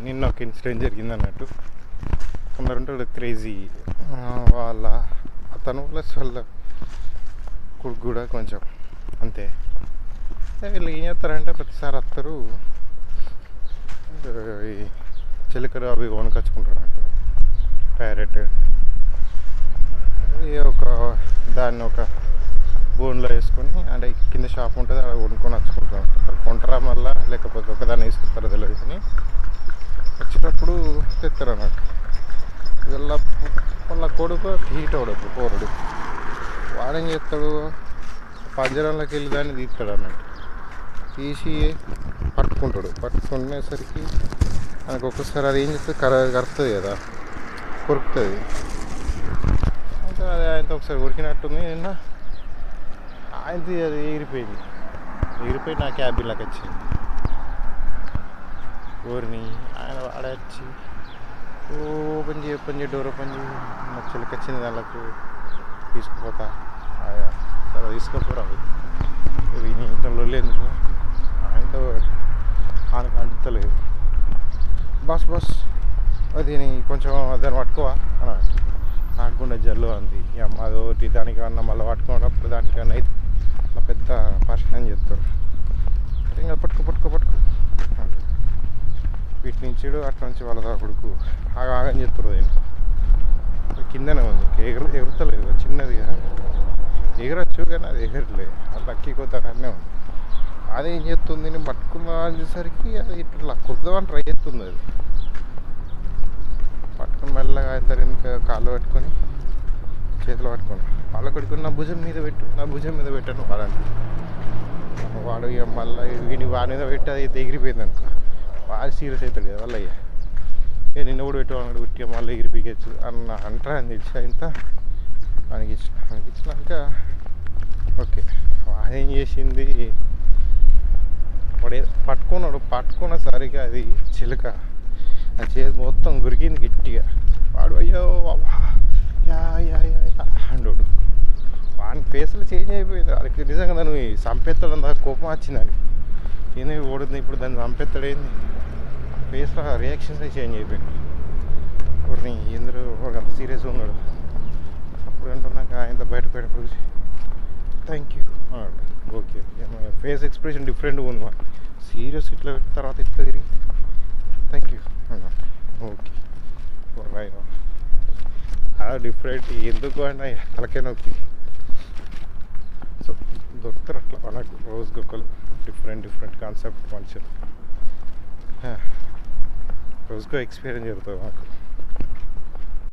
నిన్న ఒక ఇన్సిడెంట్ జరిగింది అన్నట్టు. కొందరు ఉంటాడు క్రేజీ, వాళ్ళ అతను ప్లస్ వాళ్ళ కొడుకు కూడా కొంచెం అంతే. వీళ్ళు ఏం చేస్తారంటే ప్రతిసారి వస్తారు ఈ చిలకలు అవి కొనుకొచ్చుకుంటారన్నట్టు. ప్యారెట్ ఒక దాన్ని ఒక బోన్లో వేసుకొని అంటే కింద షాప్ ఉంటుంది, అక్కడ కొనుక్కొని వచ్చుకుంటాం. కొంటరా మళ్ళా లేకపోతే ఒకదాన్ని వేసుకుంటారో తెలియదు కానీ వచ్చేటప్పుడు తెస్తారు అన్నట్టు. వాళ్ళ కొడుకు తీయటోడు పోరుడు, వాడేం చేస్తాడు, పంజరంలోకి వెళ్ళి దాన్ని తీస్తాడు అన్నట్టు. తీసి పట్టుకునేసరికి మనకు ఒక్కసారి అది ఏం చేస్తుంది, కరుస్తుంది కదా, కొరుకుతుంది. అంటే అది ఆయనతో ఒకసారి కొరికినట్టుంది. నిన్న ఆయనది అది ఎగిరిపోయి నా క్యాబిన్లోకి వచ్చింది. ఊరిని ఆయన వాడచ్చి ఓపెన్ చేయి డోర్ ఓపెన్ చేయి, నా చిలక వచ్చింది దానికి తీసుకుపోతా. సరే తీసుకుపోరా, ఇవి నీ ఇంట్లో లేదు, ఆయనతో ఆయనకు అంతలేదు. బస్ అది కొంచెం దాన్ని పట్టుకోవా అని నాకుండా జల్లు అంది. అమ్మ అదొకటి దానికి అన్న మళ్ళీ పట్టుకున్నప్పుడు దానికి అన్న అయితే అలా పెద్ద పరిశీలన చేస్తారు. ఇంకా పట్టుకో వీటి నుంచి అట్లా నుంచి వాళ్ళ కొడుకు ఆగం చేస్తారు. దాన్ని కిందనే ఉంది, ఎగురుతలేదు, చిన్నదిగా ఎగరచ్చు కానీ అది ఎగరలేదు. అది లక్కీ కొత్తగానే ఉంది. అదేం చేస్తుంది, నేను పట్టుకున్నా అనేసరికి అది ఇట్లా కుర్దామని ట్రై చేస్తుంది. అది పట్టుకుని మెల్లగా ఆయన ఇంకా కాళ్ళు పట్టుకొని చేతిలో పట్టుకొని వాళ్ళ కొడుకుని నా భుజం మీద పెట్టాను వాడంటే. వాడు ఇక మళ్ళీ వీని వాడి మీద పెట్టి అది ఎగిరిపోయింది అనుకో, వాడు సీరియస్ అవుతాడు కదా వాళ్ళ. నిన్న కూడా పెట్టేవాడు ఉట్టిగా మళ్ళీ ఎగిరిపోయచ్చు అంటారా అని తెలిసి ఇంత మనకి ఇచ్చినాక ఓకే. వాడేం చేసింది, వాడు పట్టుకున్న సరిగా అది చిలుక ఆ చేతి మొత్తం గురికింది గట్టిగా. వాడు అయ్యో అండోడు, వాని ఫేస్లో చేంజ్ అయిపోయింది. వాడికి నిజంగా దాన్ని చంపేస్తాడు అంత కోపం వచ్చింది. దానికి ఏంది ఓడుతుంది ఇప్పుడు, దాన్ని చంపేస్తాడేంది, ఫేస్లో రియాక్షన్స్ చేంజ్ అయిపోయింది. వాడిని ఎందుకు వాడు అంత సీరియస్గా ఉన్నాడు. అప్పుడు అంటున్నాక ఆయన బయటకు చూసి థ్యాంక్ యూ అన్నాడు. ఓకే, ఫేస్ ఎక్స్ప్రెషన్ డిఫరెంట్గా ఉంది. సీరియస్ ఇట్లా పెట్టిన తర్వాత ఇట్లా తిరిగి థ్యాంక్ యూ అన్నమాట. ఓకే అలా డిఫరెంట్ ఎందుకు అంటే తలకే నొప్పి. సో దొరుకుతారు అట్లా మనకు రోజుకొకరు డిఫరెంట్ కాన్సెప్ట్ మనుషులు. రోజుకో ఎక్స్పీరియన్స్ జరుగుతుంది మాకు.